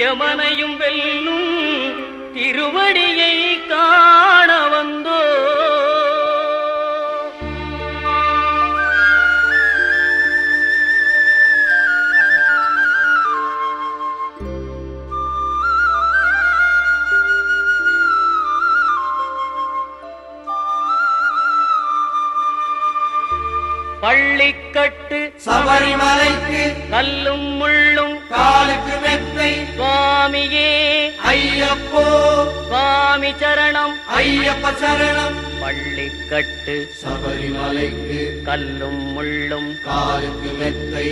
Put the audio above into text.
யமனையும் வெல்லும் திருவடியை காண வந்தோ. பள்ளிக்கட்டு சபரிமலைக்கு கல்லும் முள்ளும் காலுக்கு மெத்தை சுவாமியே ஐயப்போ சுவாமி சரணம் ஐயப்ப சரணம். பள்ளிக்கட்டு சபரிமலைக்கு கல்லும் முள்ளும் காலுக்கு மெத்தை